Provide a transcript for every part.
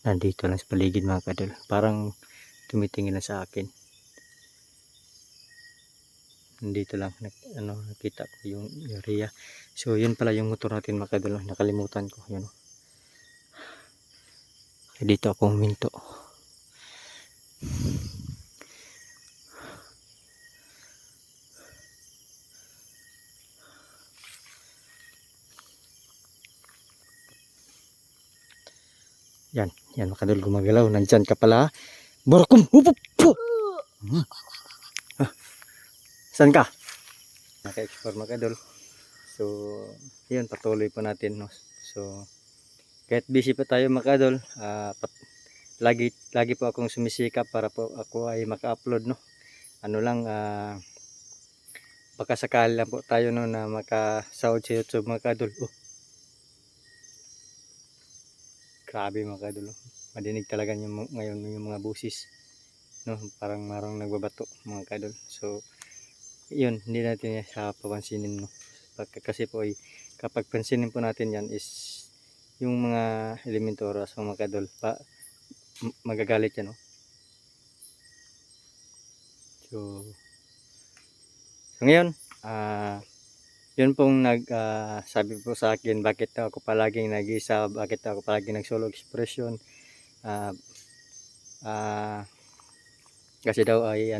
nandito lang sa paligid mga kadol. Parang tumitingin na sa akin. Nandito lang nakita ko yung area. So yun pala yung motor natin mga kadol. Nakalimutan ko yun. Dito ako huminto. Yan mga kadol, gumagalaw. Nandyan ka pala. Barakum! Hup! Saan ka? Naka-explore mga kadol. So yun, patuloy pa natin, no? So kahit busy pa tayo mga kadol, lagi po akong sumisikap para po ako ay maka-upload, no? Ano lang, baka sakali lang po tayo, no, na makasahod sa YouTube mga kadol. Grabe mga kadol, madinig talaga ngayon yung mga busis, no? Parang marang nagbabato mga kadol. So yun, hindi natin siya papansinin, no? Kasi po ay kapag pansinin po natin yan is yung mga elemento or aswang mga kadol magagalit yan, no? So ngayon, yun pong sabi po sa akin bakit ako palaging nag-isa, bakit ako palaging nag-solo expression. Kasi daw ay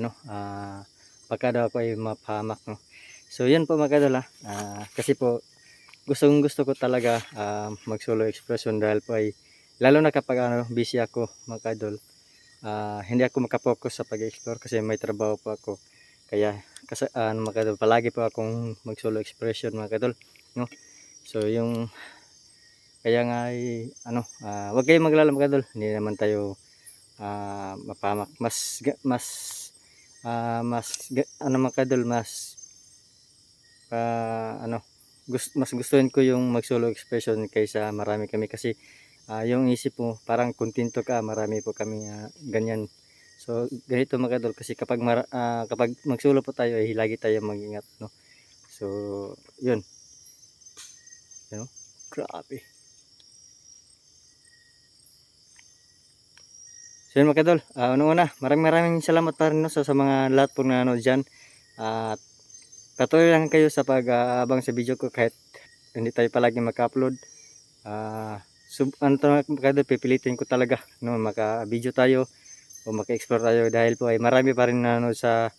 pagka daw ako ay mapahamak, no? So yun po mga kadol, kasi po gusto ko talaga mag-solo expression dahil po ay lalo na kapag busy ako mga kadol. Hindi ako makapokus sa pag-explore kasi may trabaho po ako. Kaya kasi mga kadol, palagi po akong mag-solo expression mga kadol, no? So yung kaya nga ay wag kayong maglala mga kadol, hindi naman tayo mapamak. Mga kadol, mas gustuhin ko yung mag-solo expression kaysa marami kami kasi yung isip mo parang kontento ka, marami po kami ganyan. So ganito mga kadol, kasi kapag mag-solo po tayo ay lagi tayo mag-ingat, no? So yun, you know? Grabe. So yun mga kadol, una maraming salamat pa rin, no, sa mga lahat po na dyan. At patuloy lang kayo sa pag-aabang sa video ko kahit hindi tayo palagi maka-upload. Mga kadol, pipilitin ko talaga, no, maka-video tayo o maka-explore tayo dahil po ay marami pa rin sa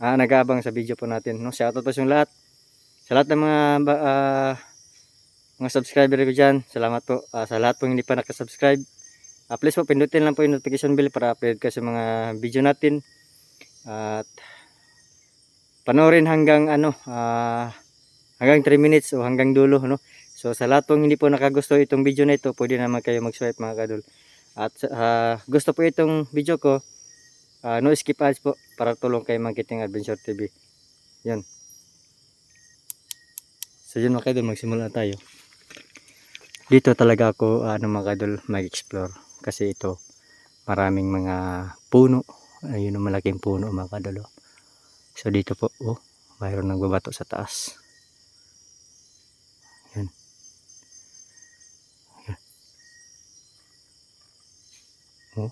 nag-aabang sa video po natin, no? Shoutout po sa lahat. Sa lahat ng mga subscriber ko dyan, salamat po. Sa lahat po hindi pa nakasubscribe, please po pindutin lang po yung notification bell para update ka sa mga video natin. At panoorin hanggang hanggang 3 minutes o hanggang dulo, no? So sa lahat pong hindi po nakagusto itong video na ito, pwede naman kayo mag-swipe mga kadol. At gusto po itong video ko, no skip ads po para tulong kay Mangkiting Adventure TV. Yun. So yun mga kadol, magsimula tayo. Dito talaga ako mga kadol mag-explore kasi ito maraming mga puno. Ayun ang malaking puno mga kadol. So dito po, mayroon nagbabato sa taas. Yan. Yan.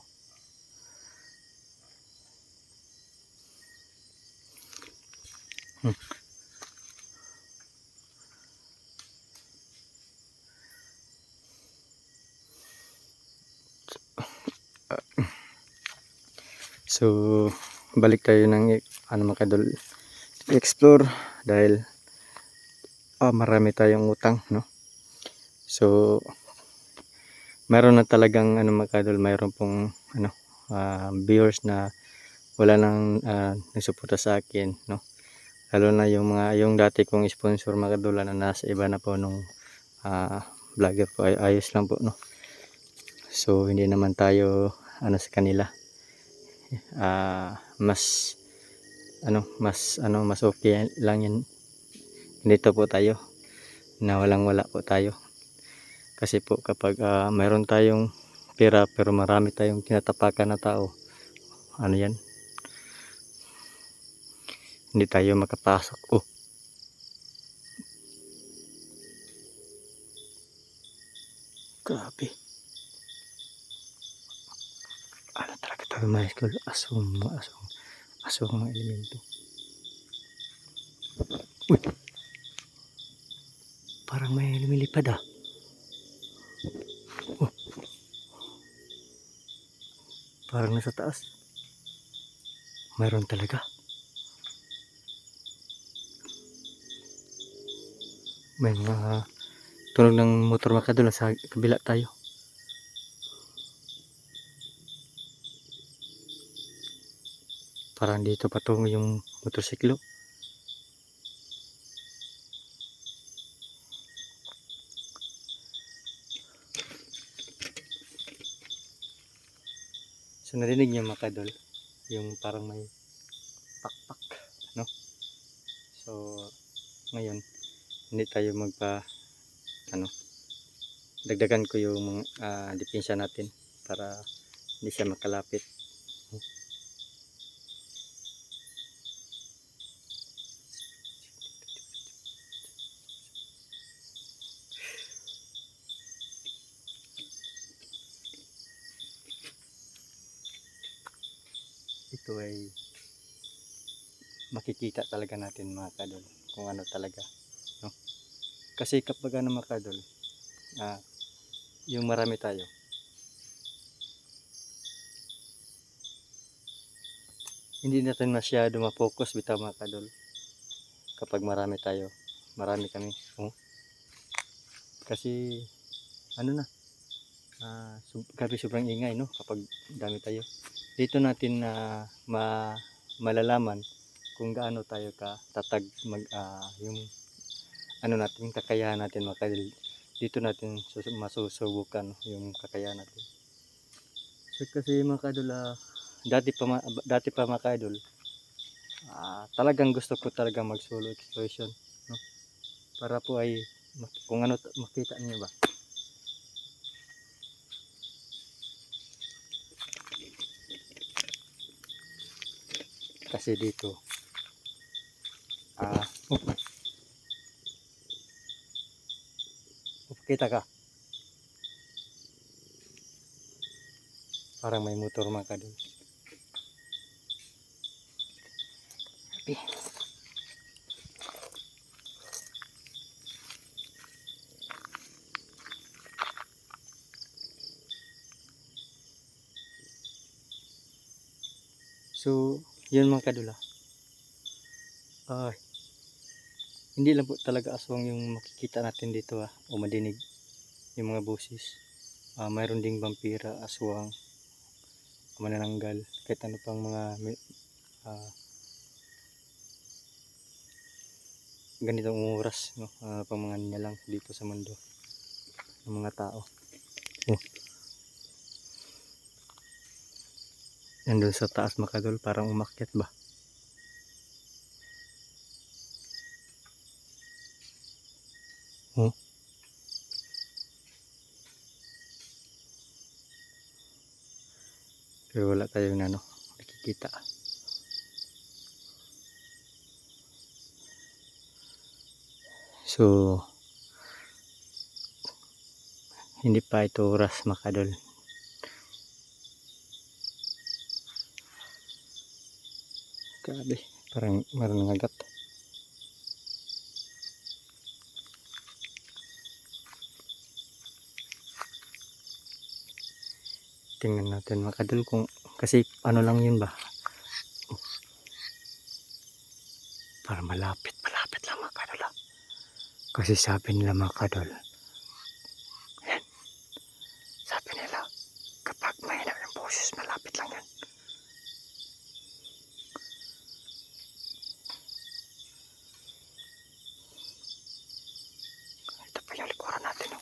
So balik tayo ng mga kadol, explore dahil marami tayong utang, no? So mayroon na talagang mga kadol, mayroon pong viewers na wala nang nagsuporta sa akin, no? Lalo na yung dati kong sponsor mga kadol na nasa iba na po nung vlogger po, ay ayos lang po, no? So hindi naman tayo sa kanila. Mas okay lang yan dito po tayo na wala po tayo. Kasi po kapag mayroon tayong pera pero marami tayong tinatapakan na tao, yan, hindi tayo makapasok. Grabe. Ano talaga tayo mga idol, aswang mga elemento. Uy, parang may lumilipad ah. Oh, parang nasa taas. Mayroon talaga. May mga tunog ng motor mga idol, sa kabila tayo. Parang dito patungo yung motorsiklo. So narinig niyo mga idol, yung parang may pakpak, no? So ngayon hindi tayo dagdagan ko yung mga depensa natin para hindi siya makalapit. Ito ay makikita talaga natin mga kadol kung ano talaga, no? Kasi kapag mga kadol, yung marami tayo, hindi natin masyado ma-focus bitaw mga kadol. Kapag marami tayo, marami kami, kasi ano na, grabe sobrang ingay, no? Kapag dami tayo, dito natin malalaman kung gaano tayo katatag yung ano natin, kakayahan natin mga kadol. Dito natin masusubukan yung kakayahan natin. So, kasi mga kadol, dati pa mga kadol, talagang gusto ko talaga mag solo exploration, no? Para po ay kung ano makita niyo ba. Kasi dito kita ka, parang may motor mga kadol. So yun mga kadol, hindi lang po talaga aswang yung makikita natin dito o madinig yung mga boses. Mayroon ding vampira, aswang, manananggal, kahit ano pang mga ganitong oras, no? Pang mga nilalang dito sa mundo ng mga tao. Nandun sa taas mga kadol, parang umakyat ba. Pero wala tayong nakikita. So hindi pa ito oras mga kadol. Grabe, parang meron ng agat. Tingnan natin mga kadol kung, kasi ano lang yun ba, para malapit lang mga kadol. Kasi sabi nila mga kadol, sabi nila kapag mahina ng boses, malapit lang yan. Ito pa yung likuran natin, no?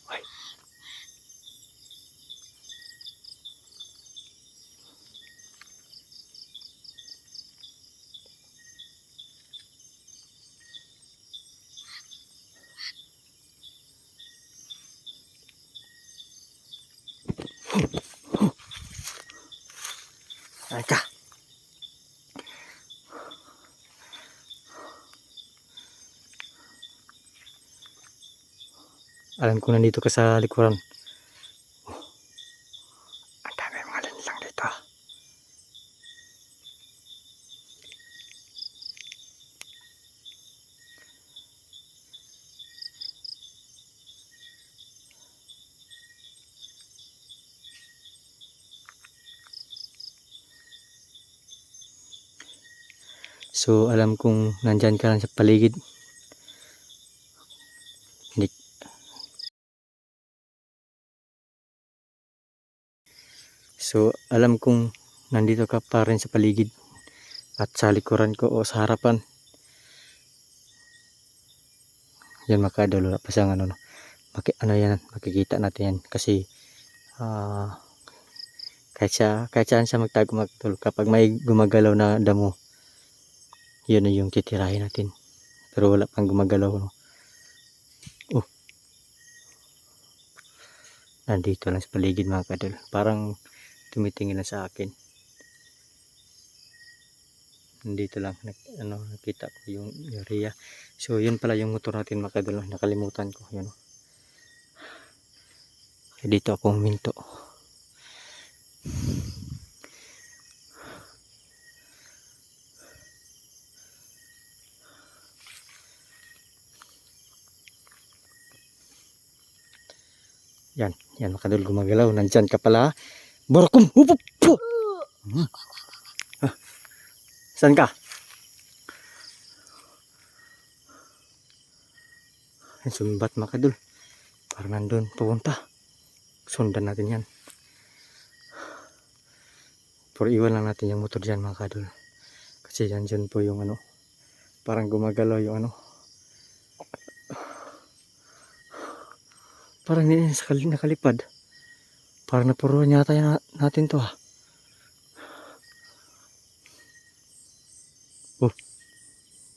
Ay. Ay ka. Alam ko nandito ka sa likuran. Oh, ang dami mga linlang dito. So alam kong nandyan ka lang sa paligid. Hindi. So alam kong nandito ka pa rin sa paligid at sa likuran ko o sa harapan. Yan mga kadol, wala pa siyang ano, ano yan, makikita natin yan kasi kahit saan siya magtago mga kadol, kapag may gumagalaw na damo, yun na yung titirahin natin. Pero wala pang gumagalaw, no? Oh, nandito lang sa paligid mga kadol, parang tumitingin lang sa akin. Nandito lang nakita ko yung area. So yun pala yung motor natin mga kadol, nakalimutan ko yun. Dito ako huminto. Yan mga kadol, gumagalaw. Nandyan ka pala. Barakum! Hupup! Saan ka? Sumbat mga kadol. Parang nandun pupunta. Sundan natin yan. Pero iwan lang natin yung motor dyan mga kadol. Kasi dyan po yung ano, parang gumagalaw yung ano. Parang hindi nakalipad. Parang napuruan yata natin to ha. Oh,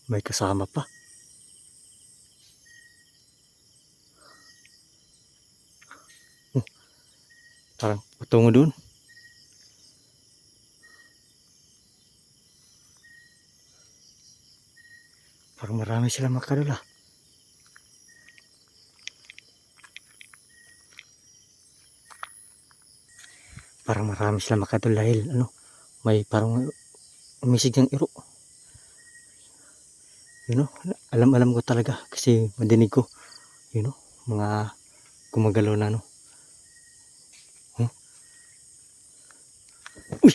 may kasama pa. Oh, parang patungo dun. Parang marami sila mga kadol ha. Parang marami sila mga kadol dahil ano, may parang umisig ng iro. You know, alam ko talaga kasi madinig ko. You know, mga gumagalaw na ano. Huh? Uy!